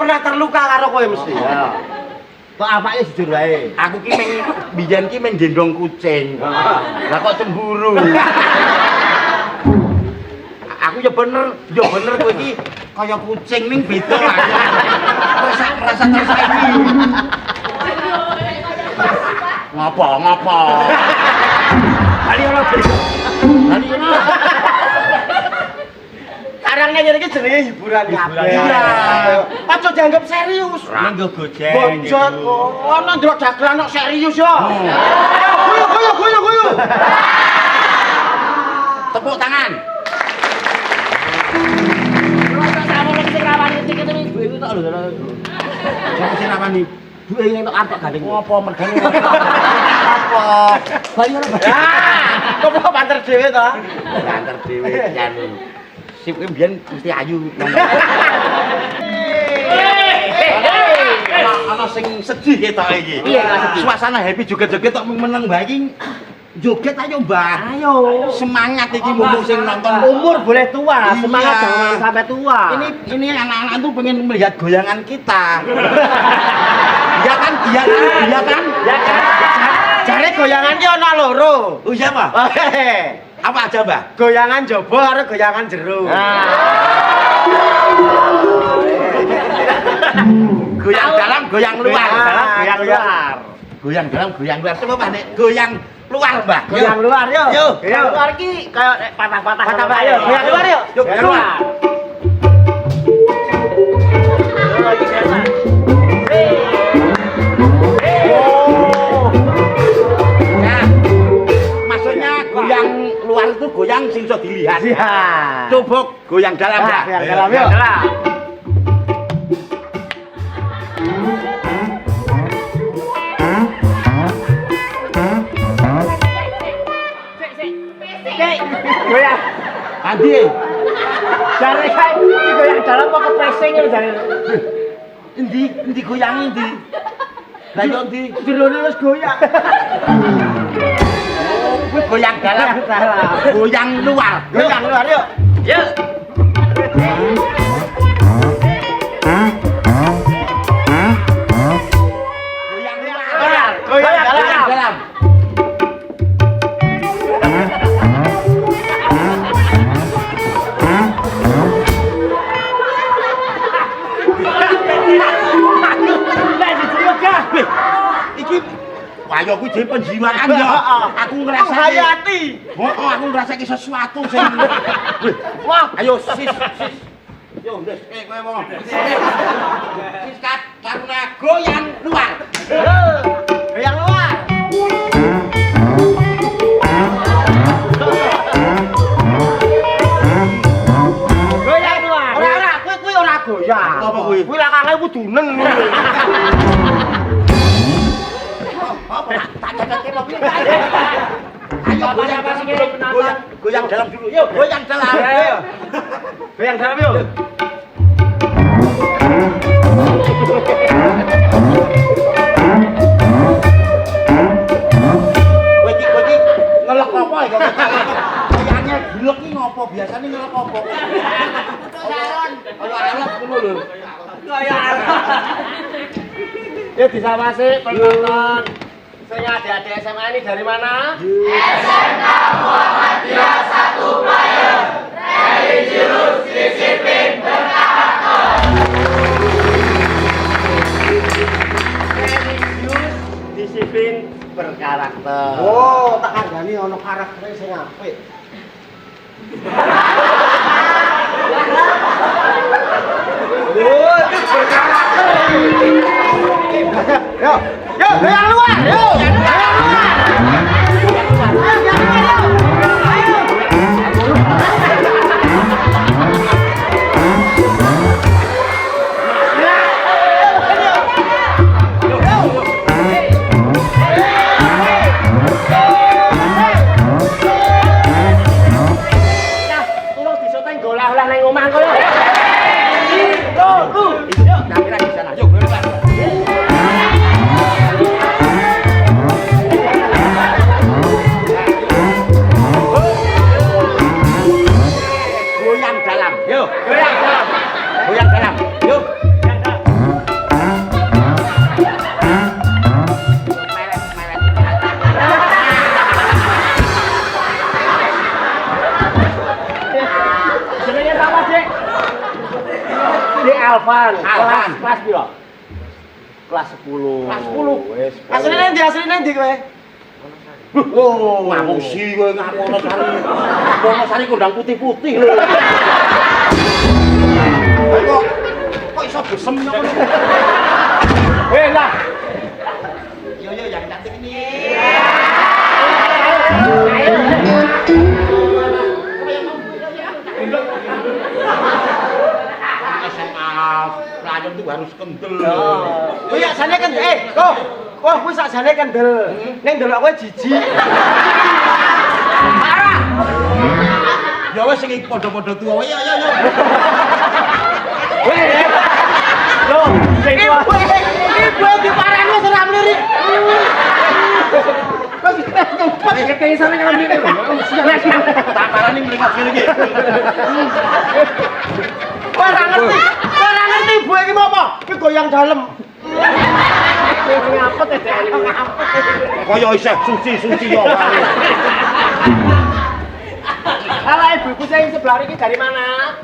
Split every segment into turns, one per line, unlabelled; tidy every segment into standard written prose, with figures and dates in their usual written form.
pernah terluka karo kowe mesti. Ya. Kok apake jujur wae.
Aku ki biyen ki gendong kucing. Lah kok cemburu. Aku ya bener kowe iki kaya kucing ning beda lah. Rasa tersaiki. Ngapa? Kali ora beda. Kali ora.
Karang ngene iki jenenge hiburan kabeh. Aja dianggap serius.
Nenggo gojeng.
Bojot ono ndelok dagelan kok serius yo. Guyu.
Tepuk tangan. Siapa sing rawani? Duwe ning tok arep gandeng. Apa mergane? Apa? Bayar apa?
Kok banter dhewe to?
Banter dhewe jan. Sip kuwi mbiyen mesti ayu. Ana sing sedih ketoke iki.
Iya, sedih.
Suasana happy joget-joget tok meneng bae iki. Joget ayo, Mbah.
Ayo.
Semangat iki mumpung sing nonton.
Umur boleh tua,
Iya.
semangat jangan sampai tua.
Ini anak-anak tuh pengen melihat goyangan kita. Iya kan?
Jare goyangan ki ana loro.
Oh iya, Mbah. Apa aja, Mbah?
Goyangan jaba karo goyangan jero.
Goyang dalam, goyang luar.
Goyang luar.
Goyang dalam, goyang luar. Coba Mbah nek goyang luar, Mbah.
Goyang luar yo.
Yuk.
Goyang luar ki kayak patah-patah. Ayo, goyang luar yuk.
Yuk,
Luar.
Nah, maksudnya goyang luar itu goyang sing iso dilihat.
Iya.
Coba goyang dalam, Mbah.
Goyang dalam yuk. Goyang.
Andi.
Jare kae iki goyang dalam kok kepressing lho jare.
Endi goyang endi? Lah yo endi?
Jerone wis goyang.
Kuwi goyang dalam. Goyang luar.
Goyang luar yuk.
Yuk.
Goyang dalam.
Iki wayo kuwi jeneng penjiwaan ya. Aku ngrasake
hayati.
Aku ngrasake sesuatu sing wah, ayo sis. Yo wis kowe ngomong. Sis kat karena goyang luar.
Goyang luar. Goyang luar. Ora, kuwi ora goyang.
Apa kuwi?
Kuwi lakange wudunen ngono.
Apa? Tak cocokke mobil. Ayo goyang dalam dulu. Yuk, goyang dalam.
Ayo. Goyang dalam yuk.
Kowe iki ngelek apa iki kok? Kayane gilek iki ngopo? Biasane ngelek apa? Saron. Kaya alat ngono lho.
Kaya ya disawasi penonton. Saya adik-adik SMA ini dari mana?
SMK Muhammadiyah 1 Payung. Religius disiplin berkarakter.
Religius disiplin berkarakter.
Oh,
tak kandhani ana karaktere sing apik. Oh, itu berkarakter. Yo, goyang luar. Yo, goyang luar. Tolong disoting golah-olah nang omah kono.
Kira di sana. Yuk, berubah.
Alvan.
Alvan.
Kelas piro? Kelas 10.
Kelas 10.
Wis.
Asline ndi kowe?
Oh, ngamusi kowe ngamono sari. Ngamono sari kondang putih-putih lho. Kok iso besem ngono?
Lah.
Yo yang cantik ini. Pelajar itu harus kendel.
Kuwi asane kan kok kuwi sakjane kendel. Ning ndelok kowe jijik.
Parah. Ya wis sing padha-padha tuwa. Yo.
Loh, sing tua.
Ibu diparani wis ora mlirik.
Wis kaya sampe nang ngene lho.
Tak parani mripat ngene iki.
Kowe ora ngerti ibu iki mau apa? Ki goyang dalem.
Ngapet ya Dek.
Kaya isih suci yo.
Halo ibuku sing sebelah iki dari mana?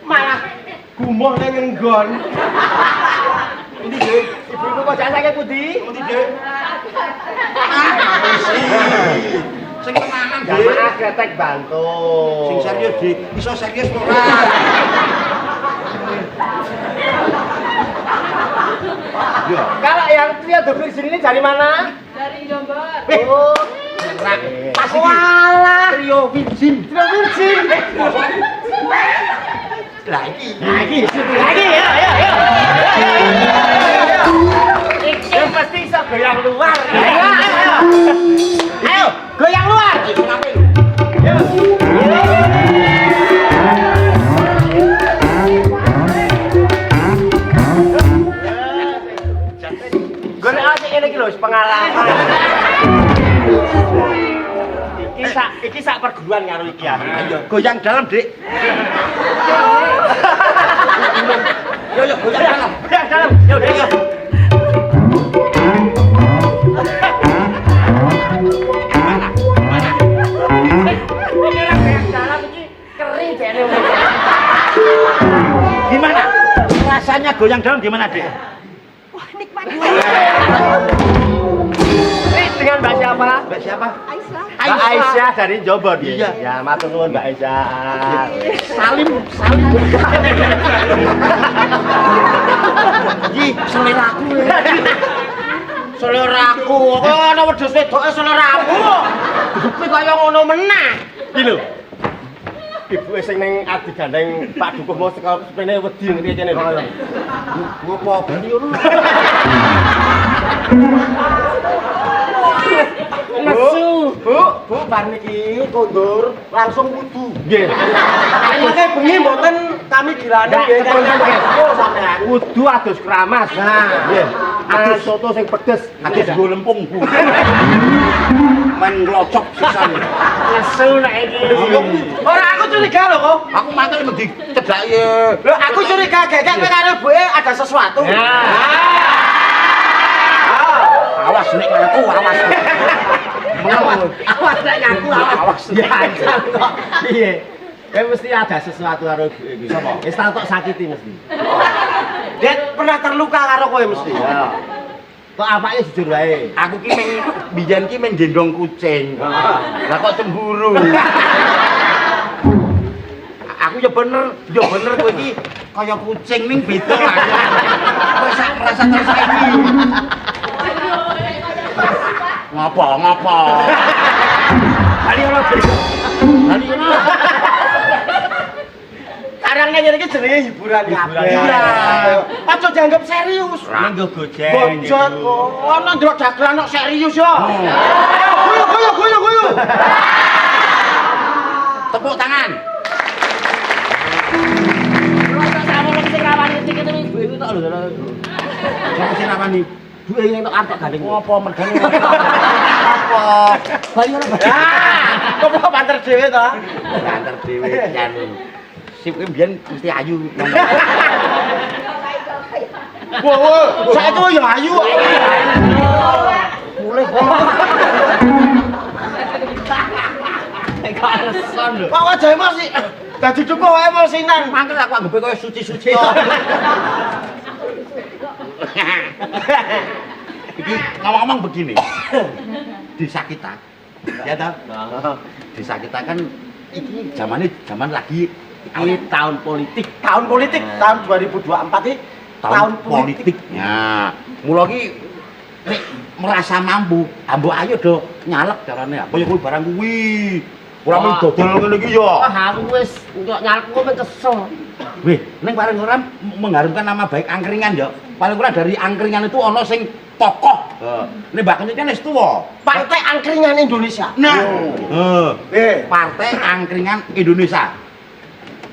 Malah gumoh ning nggon.
Ini Dik,
Ibuku kok jane sakit pundi?
ini Dik. Sing tenanan Dik.
Jamaah ketek bantu.
Sing serius Dik, iso serius ora? Yo,
Kalau yang trio dobrik sini ini dari mana?
Dari Jombor.
Oh,
pas iki.
Walah,
Trio Virgin.
trio virgin.
Lah iki.
Lagi ya.
yang pasti iso goyang luar.
Ayo, goyang luar.
Iki ngapain lho?
Golek asik ngene iki lho pengalaman. Iki sak perguruan karo iki ya.
Ayo, goyang dalam, Dik. Yo, goyang dalam.
Goyang dalam. Yo, Dek. Yo.
Mana?
Ini orang goyang dalam iki kering jane.
Gimana? Rasanya goyang dalam gimana, Dik?
Dengan Mbak siapa?
Mbak siapa?
Mbak Aisyah dari Jombor dia.
Iya.
Ya, matur nuwun Mbak Aisyah.
Salim. Iki seleraku.
Seleraku, kok ana wedhus wedoke seleramu. Kuwi kaya ngono meneh.
Iki lho. Ibu sing ning adi gandeng Pak Dukuh mau saka sepene wedi ngene kene lho.
Ngopo bali ngono?
Bu, bar niki kondur langsung wudu.
Nggih.
Ayoke bengi mboten kami dilani nggih kan. Sampean.
Wudu adus keramas.
Nah,
nggih. Adus soto sing pedes.
Adus nggo lempung, Bu. Men nglocok sisan.
Nesu nek iki.
Ora aku curiga lho kok.
Aku matur mesti cedhaki.
Lho aku curiga gegek kowe karo buke ada sesuatu.
Awas nek ngaku, awas.
Awas nek ngaku awas.
Ya ancam kok. Piye? Kowe mesti ada sesuatu karo ibu iki.
Sapa?
Wis tak tok sakiti mesti.
Dek pernah terluka karo kowe mesti.
Ya. Kok apake jujur wae.
Aku ki meng biyen ki meng gendong kucing. Lah kok cemburu. Aku ya bener kowe iki kaya kucing ning beda lah. Kowe sak merasa tersaingi. Ngapa?
Bali ono
Bali ngono.
Karang ngene iki jenenge hiburan kabeh.
Iya.
Aja dianggap serius.
Minggu gojek.
Bojot kok ana ndelok dagelan kok serius ya. Ayo guyu.
Tepuk tangan. Siapa sing rawani?
Duwe yang tok artek gandeng.
Ngopo mergane? Apa?
Bali ono Mbak.
Kok kok banter dhewe to?
Banter dhewe jan. Sip kuwi mbiyen mesti ayu.
Wah, saiki yo ayu.
Mulih kok.
Kok alasan lho.
Kok wajahe masih Dadi dukuh emosinan.
Mangkel aku anggepe koyo suci-suci yo. Iki ngomong-ngomong begini. Desa kita. Ya toh? Desa kita kan iki zaman lagi
Ini tahun politik, tahun 2024 ini tahun politik.
Ya, mula ki nek merasa mampu, ambo ayo do nyalek carane. Apa ya kuwi barang kuwi. Ora mung dodol ngene iki ya.
Aku wis entuk nyalek kok kesel.
Weh, ning paling ora mengharumkan nama baik angkringan ya. Paling ora dari angkringan itu ana sing tokoh. Nek Mbak Kencing kan wis tuwa.
Partai Angkringan Indonesia.
Nah,
Partai
Angkringan Indonesia.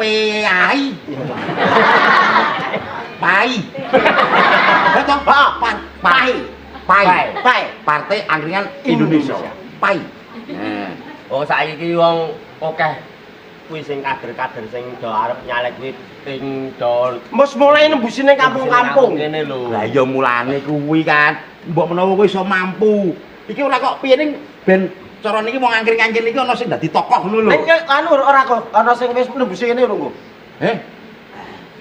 PAI. PAI. Betul? PAI. Partai Angkringan Indonesia. PAI.
Oh saiki iki wong akeh kuwi sing kader-kader sing do arep nyalek kuwi ping do
Mus mulai nembusi ning kampung-kampung.
kene lho.
Lah ya mulane kuwi kan, mbok menawa kowe iso mampu. Iki ora kok piye ning ben cara niki wong angkring-angkring iki ana sing dadi tokoh ngono lho.
Ning anu ora kok ana sing wis nembusi kene lho, Nggo.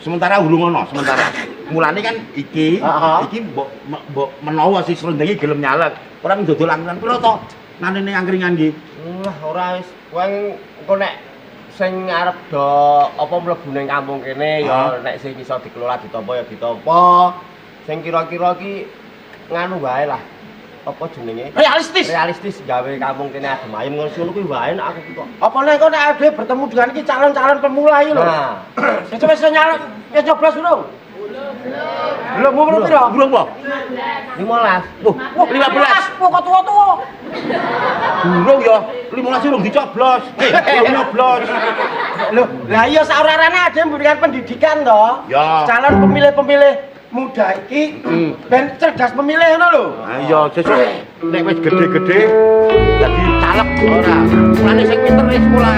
Sementara urung ana, sementara. Mulane kan iki mbok menawa si Srendenge gelem nyalek, ora ndodol angkringan pira to? Nane angkringan iki.
Wah ora wis wong engko nek sing arep do apa mlebu ning kampung kene ya nek sing iso dikelola ditampa ya ditampa. Sing kira-kira ki nganu wae lah. Apa jenenge? Realistis gawe kampung kene adem ayem ngono kuwi wae nek aku kok.
Apa nek kok nek ade bertemu dengan iki calon-calon pemula iki lho.
Nah,
wis nyalek wis nyoblos urung? Belum umur piro?
Burung po?
15.
Wah, 15.
Kok tuwa-tuwa.
Burung ya, 15 urung dicoblos. Belum nyoblos.
Loh, lah iya saurarane ade memberikan pendidikan toh.
Ya.
Calon pemilih-pemilih muda iki ben cerdas pemilih ngono lho.
Ah iya, sesuk nek wis gede-gede dadi caleg ora. Mulane sing pinter wis sekolah.